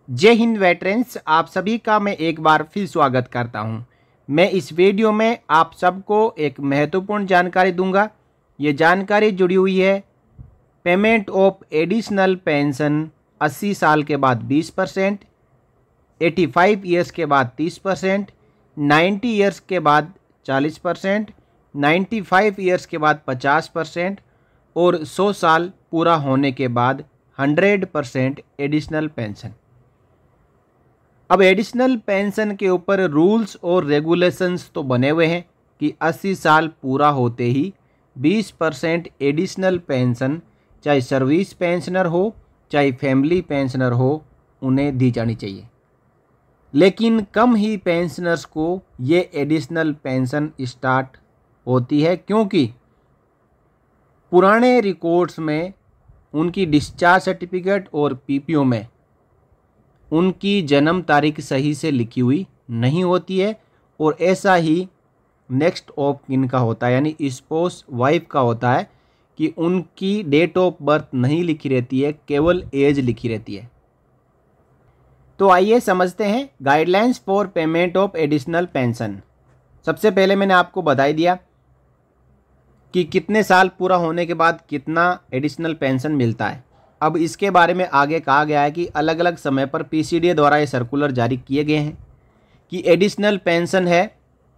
जय हिंद वेटरन्स, आप सभी का मैं एक बार फिर स्वागत करता हूं। मैं इस वीडियो में आप सबको एक महत्वपूर्ण जानकारी दूंगा। ये जानकारी जुड़ी हुई है पेमेंट ऑफ एडिशनल पेंशन 80 साल के बाद 20%, 85 ईयर्स के बाद 30%, 90 ईयर्स के बाद 40%, 95 ईयर्स के बाद 50% और 100 साल पूरा होने के बाद 100% एडिशनल पेंशन। अब एडिशनल पेंशन के ऊपर रूल्स और रेगुलेशंस तो बने हुए हैं कि 80 साल पूरा होते ही 20% एडिशनल पेंशन, चाहे सर्विस पेंशनर हो चाहे फैमिली पेंशनर हो, उन्हें दी जानी चाहिए। लेकिन कम ही पेंशनर्स को ये एडिशनल पेंशन स्टार्ट होती है, क्योंकि पुराने रिकॉर्ड्स में उनकी डिस्चार्ज सर्टिफिकेट और पीपीओ में उनकी जन्म तारीख सही से लिखी हुई नहीं होती है। और ऐसा ही नेक्स्ट ऑफ किन का होता है, यानी स्पोस वाइफ का होता है कि उनकी डेट ऑफ बर्थ नहीं लिखी रहती है, केवल एज लिखी रहती है। तो आइए समझते हैं guidelines for payment of additional pension. सबसे पहले मैंने आपको बता दिया कि कितने साल पूरा होने के बाद कितना एडिशनल पेंशन मिलता है। अब इसके बारे में आगे कहा गया है कि अलग अलग समय पर पीसीडीए द्वारा ये सर्कुलर जारी किए गए हैं कि एडिशनल पेंशन है,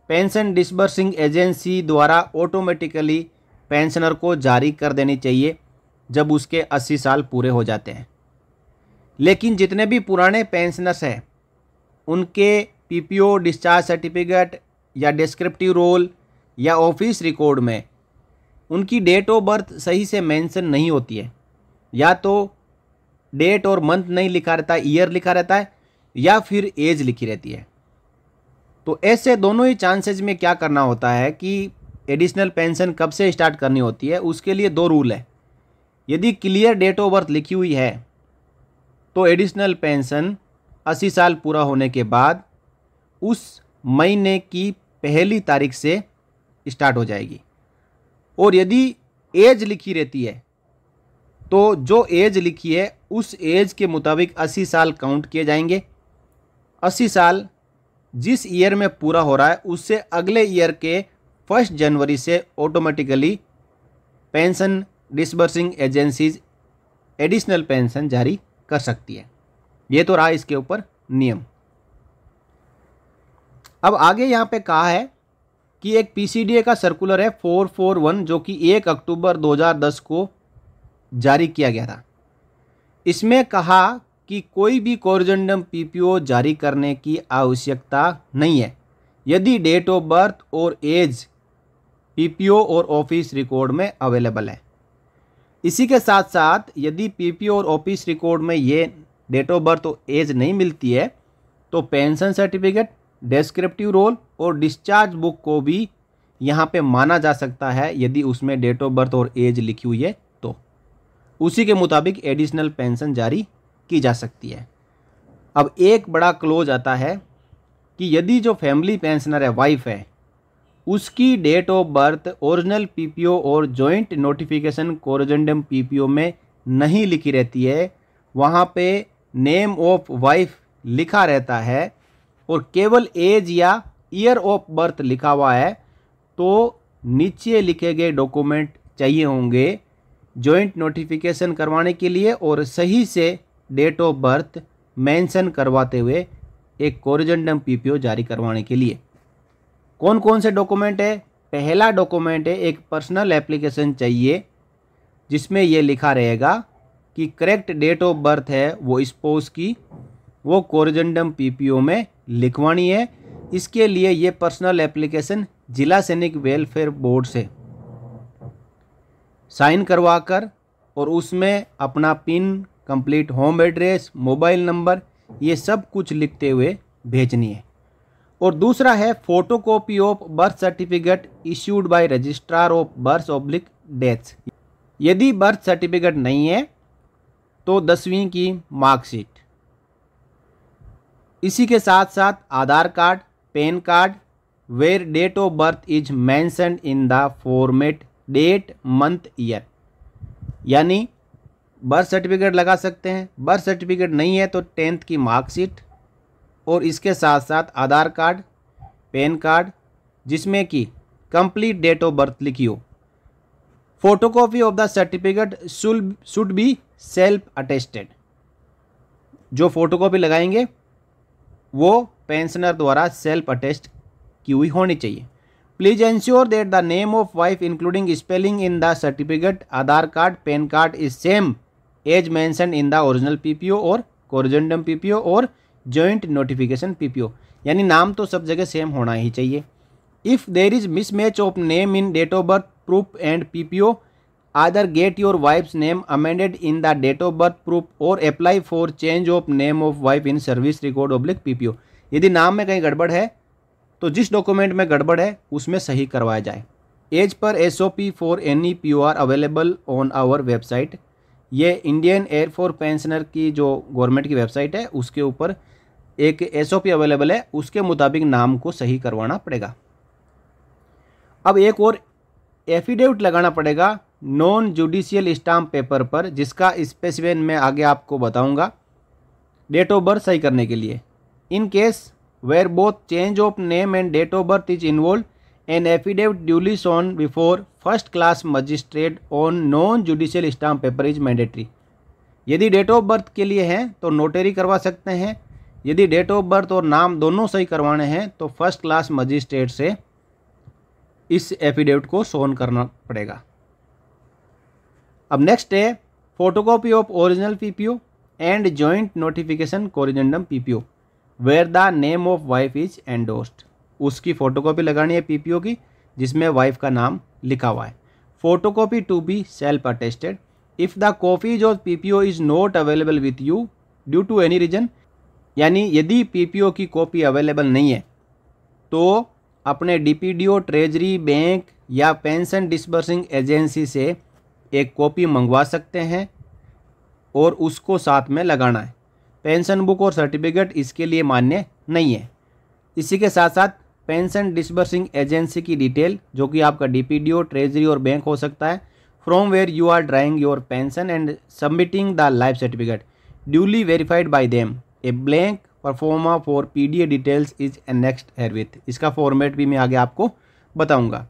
पेंशन डिसबर्सिंग एजेंसी द्वारा ऑटोमेटिकली पेंशनर को जारी कर देनी चाहिए जब उसके 80 साल पूरे हो जाते हैं। लेकिन जितने भी पुराने पेंशनर्स हैं उनके पीपीओ, डिस्चार्ज सर्टिफिकेट या डिस्क्रिप्टिव रोल या ऑफिस रिकॉर्ड में उनकी डेट ऑफ बर्थ सही से मेंशन नहीं होती है, या तो डेट और मंथ नहीं लिखा रहता है, ईयर लिखा रहता है, या फिर एज लिखी रहती है। तो ऐसे दोनों ही चांसेस में क्या करना होता है कि एडिशनल पेंशन कब से स्टार्ट करनी होती है, उसके लिए दो रूल है। यदि क्लियर डेट ऑफ बर्थ लिखी हुई है तो एडिशनल पेंशन 80 साल पूरा होने के बाद उस महीने की पहली तारीख से स्टार्ट हो जाएगी। और यदि एज लिखी रहती है तो जो एज लिखी है उस एज के मुताबिक 80 साल काउंट किए जाएंगे। 80 साल जिस ईयर में पूरा हो रहा है उससे अगले ईयर के 1 जनवरी से automatically pension disbursing agencies additional pension जारी कर सकती है। ये तो रहा इसके ऊपर नियम। अब आगे यहाँ पे कहा है कि एक पीसीडीए का सर्कुलर है 441 जो कि 1 अक्टूबर 2010 को जारी किया गया था। इसमें कहा कि कोई भी कोरिजेंडम पीपीओ जारी करने की आवश्यकता नहीं है यदि डेट ऑफ बर्थ और एज पीपीओ और ऑफिस रिकॉर्ड में अवेलेबल है। इसी के साथ साथ यदि पीपीओ और ऑफिस रिकॉर्ड में ये डेट ऑफ बर्थ और एज नहीं मिलती है तो पेंशन सर्टिफिकेट, डिस्क्रिप्टिव रोल और डिस्चार्ज बुक को भी यहाँ पे माना जा सकता है यदि उसमें डेट ऑफ बर्थ और एज लिखी हुई है, तो उसी के मुताबिक एडिशनल पेंशन जारी की जा सकती है। अब एक बड़ा क्लोज आता है कि यदि जो फैमिली पेंशनर है, वाइफ है, उसकी date of birth original PPO और जॉइंट नोटिफिकेशन कोरिजेंडम पीपीओ में नहीं लिखी रहती है, वहाँ पे नेम ऑफ वाइफ लिखा रहता है और केवल एज या ईयर ऑफ बर्थ लिखा हुआ है, तो नीचे लिखे गए डॉक्यूमेंट चाहिए होंगे जॉइंट नोटिफिकेशन करवाने के लिए और सही से डेट ऑफ बर्थ मेंशन करवाते हुए एक कोरिजेंडम पीपीओ जारी करवाने के लिए। कौन कौन से डॉक्यूमेंट है? पहला डॉक्यूमेंट है एक पर्सनल एप्लीकेशन चाहिए जिसमें ये लिखा रहेगा कि करेक्ट डेट ऑफ बर्थ है वो स्पोस की, वो कोरिजेंडम पीपीओ में लिखवानी है। इसके लिए ये पर्सनल एप्लीकेशन जिला सैनिक वेलफेयर बोर्ड से साइन करवाकर और उसमें अपना pin, complete home address, mobile number, ये सब कुछ लिखते हुए भेजनी है। और दूसरा है photocopy of birth certificate issued by registrar of birth oblique deaths. यदि बर्थ सर्टिफिकेट नहीं है तो 10वीं की मार्कशीट। इसी के साथ साथ Aadhaar card, PAN card where date of birth is mentioned in the format date, month, year. यानी बर्थ सर्टिफिकेट लगा सकते हैं। बर्थ सर्टिफिकेट नहीं है तो 10th की मार्कशीट और इसके साथ साथ आधार कार्ड, पैन कार्ड जिसमें कि कंप्लीट डेट ऑफ बर्थ लिखी हो। Photocopy of the certificate should be self attested. जो फोटोकॉपी लगाएंगे वो पेंशनर द्वारा सेल्फ अटेस्ट की हुई होनी चाहिए। Please ensure that the name of wife including spelling in the certificate, Aadhaar card, PAN card is same as mention in the original PPO और corrigendum PPO और जॉइंट नोटिफिकेशन पीपीओ। यानी नाम तो सब जगह सेम होना ही चाहिए। If there is mismatch of name in date of birth proof and PPO, either get your wife's name amended in the date of birth proof or apply for change of name of wife in service record / PPO। यदि नाम में कहीं गड़बड़ है तो जिस document में गड़बड़ है उसमें सही करवाया जाए। As per SOP for any POR available on our website. ये इंडियन एयरफोर्स पेंशनर की जो गवर्नमेंट की वेबसाइट है उसके ऊपर एक SOP अवेलेबल है, उसके मुताबिक नाम को सही करवाना पड़ेगा। अब एक और एफिडेविट लगाना पड़ेगा नॉन जुडिशियल स्टाम्प पेपर पर, जिसका स्पेसिफिकेशन मैं आगे आपको बताऊंगा डेट ऑफ बर्थ सही करने के लिए। In case where both change of name and date of birth is involve, an affidavit duly sworn before first class magistrate on non judicial stamp paper is mandatory. यदि date of birth के लिए हैं तो notary करवा सकते हैं। यदि date of birth और नाम दोनों सही करवाने हैं तो फर्स्ट क्लास मजिस्ट्रेट से इस एफिडेविट को शोन करना पड़ेगा। अब नेक्स्ट है photocopy of original PPO and joint notification corrigendum PPO where the name of wife is endorsed. उसकी फोटोकॉपी लगानी है पीपीओ की जिसमें वाइफ का नाम लिखा हुआ है। Photocopy to be self attested. If the copies of PPO is not available with you due to any reason, यानी यदि पीपीओ की कॉपी अवेलेबल नहीं है तो अपने डीपीडीओ, ट्रेजरी, बैंक या पेंशन डिस्बर्सिंग एजेंसी से एक कॉपी मंगवा सकते हैं और उसको साथ में लगाना है। पेंशन बुक और सर्टिफिकेट इसके लिए मान्य नहीं है। इसी के साथ साथ पेंशन डिस्बर्सिंग एजेंसी की डिटेल जो कि आपका डीपीडीओ, ट्रेजरी और बैंक हो सकता है, from where you are drawing your pension and submitting the life certificate duly verified by them. A blank proforma for PDA details is annexed herewith. इसका format भी मैं आगे आपको बताऊंगा।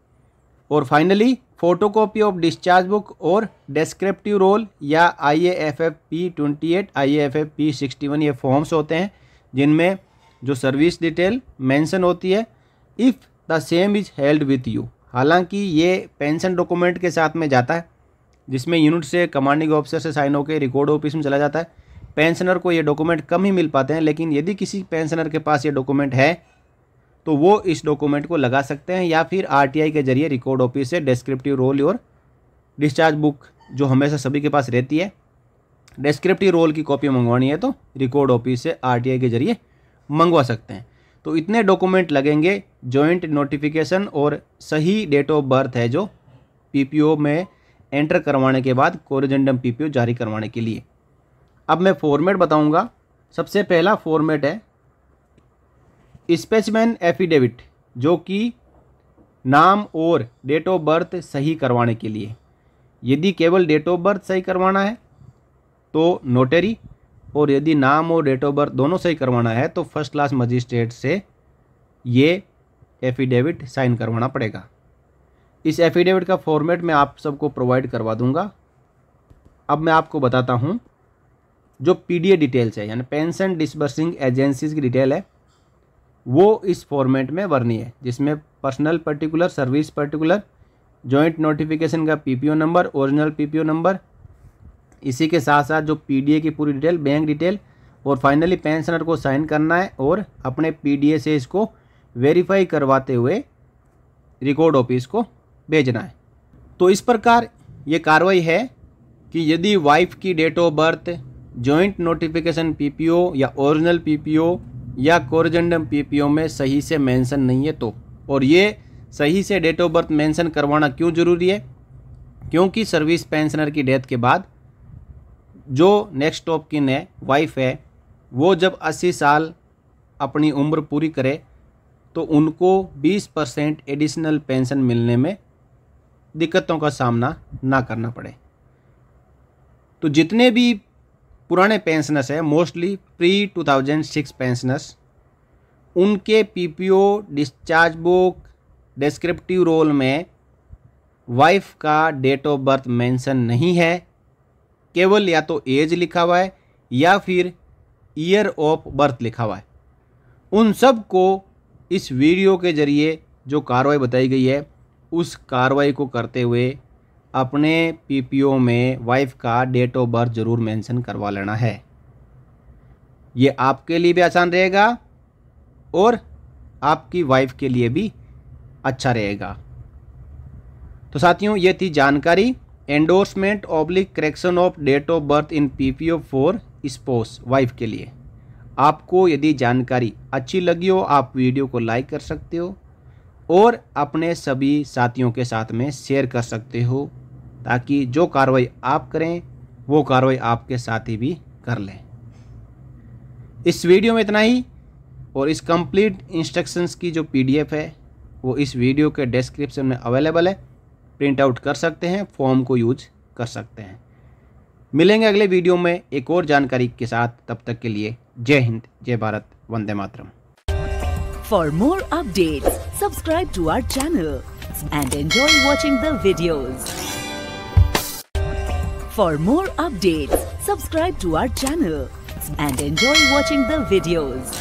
और finally photocopy of discharge book और descriptive roll या IAFF P28, IAFF P61 ये फॉर्म्स होते हैं जिनमें जो सर्विस डिटेल मेंशन होती है। If the same is held with you, हालांकि ये पेंशन डॉक्यूमेंट के साथ में जाता है जिसमें यूनिट से कमांडिंग ऑफिसर से साइन होकर रिकॉर्ड ऑफिस में चला जाता है। पेंशनर को ये डॉक्यूमेंट कम ही मिल पाते हैं, लेकिन यदि किसी पेंशनर के पास ये डॉक्यूमेंट है तो वो इस डॉक्यूमेंट को लगा सकते हैं या फिर RTI के जरिए रिकॉर्ड ऑफिस से डिस्क्रिप्टिव रोल और डिस्चार्ज बुक जो हमेशा सभी के पास रहती है, डिस्क्रिप्टिव रोल की कॉपी मंगवानी है तो रिकॉर्ड ऑफिस से RTI के जरिए मंगवा सकते हैं। तो इतने डॉक्यूमेंट लगेंगे। जॉइंट नोटिफिकेशन और सही डेट ऑफ बर्थ है जो PPO में एंटर करवाने के बाद कोरिजेंडम PPO जारी करवाने के लिए। अब मैं फॉर्मेट बताऊंगा। सबसे पहला फॉर्मेट है स्पेसिमेन एफिडेविट, जो कि नाम और डेट ऑफ बर्थ सही करवाने के लिए। यदि केवल डेट ऑफ बर्थ सही करवाना है तो नोटरी, और यदि नाम और डेट ऑफ बर्थ दोनों सही करवाना है तो फर्स्ट क्लास मजिस्ट्रेट से ये एफिडेविट साइन करवाना पड़ेगा। इस एफिडेविट का फॉर्मेट मैं आप सबको प्रोवाइड करवा दूंगा। अब मैं आपको बताता हूँ जो PDA डिटेल्स है यानी पेंशन डिस्बर्सिंग एजेंसीज की डिटेल है वो इस फॉर्मेट में भरनी है, जिसमें personal particular, service particular, joint notification का PPO number, original PPO number, इसी के साथ साथ जो PDA की पूरी डिटेल, बैंक डिटेल, और फाइनली पेंशनर को साइन करना है और अपने PDA से इसको वेरीफाई करवाते हुए रिकॉर्ड ऑफिस को भेजना है। तो इस प्रकार ये कार्रवाई है कि यदि वाइफ की date of birth joint notification PPO या ओरिजिनल PPO या कोरिजेंडम PPO में सही से मेंशन नहीं है तो, और ये सही से डेट ऑफ बर्थ मेंशन करवाना क्यों ज़रूरी है? क्योंकि सर्विस पेंशनर की डेथ के बाद जो नेक्स्ट ऑफ किन है, वाइफ है, वो जब 80 साल अपनी उम्र पूरी करे तो उनको 20% एडिशनल पेंशन मिलने में दिक्कतों का सामना ना करना पड़े। तो जितने भी पुराने पेंशनर्स हैं, मोस्टली प्री 2006 पेंशनर्स, उनके PPO discharge book descriptive roll में वाइफ का डेट ऑफ बर्थ मेंशन नहीं है, केवल या तो एज लिखा हुआ है या फिर ईयर ऑफ बर्थ लिखा हुआ है। उन सब को इस वीडियो के ज़रिए जो कार्रवाई बताई गई है उस कार्रवाई को करते हुए अपने पीपीओ में वाइफ का डेट ऑफ बर्थ ज़रूर मेंशन करवा लेना है। ये आपके लिए भी आसान रहेगा और आपकी वाइफ के लिए भी अच्छा रहेगा। तो साथियों, ये थी जानकारी endorsement oblique correction of date of birth in PPO for spouse, wife के लिए। आपको यदि जानकारी अच्छी लगी हो आप वीडियो को लाइक कर सकते हो और अपने सभी साथियों के साथ में शेयर कर सकते हो, ताकि जो कार्रवाई आप करें वो कार्रवाई आपके साथी भी कर लें। इस वीडियो में इतना ही, और इस कंप्लीट इंस्ट्रक्शंस की जो पीडीएफ है वो इस वीडियो के डिस्क्रिप्शन में अवेलेबल है, प्रिंट आउट कर सकते हैं, फॉर्म को यूज कर सकते हैं। मिलेंगे अगले वीडियो में एक और जानकारी के साथ, तब तक के लिए जय हिंद, जय Bharat, Vande Mataram. For more updates, subscribe to our channel and enjoy watching the videos. For more updates, subscribe to our channel and enjoy watching the videos.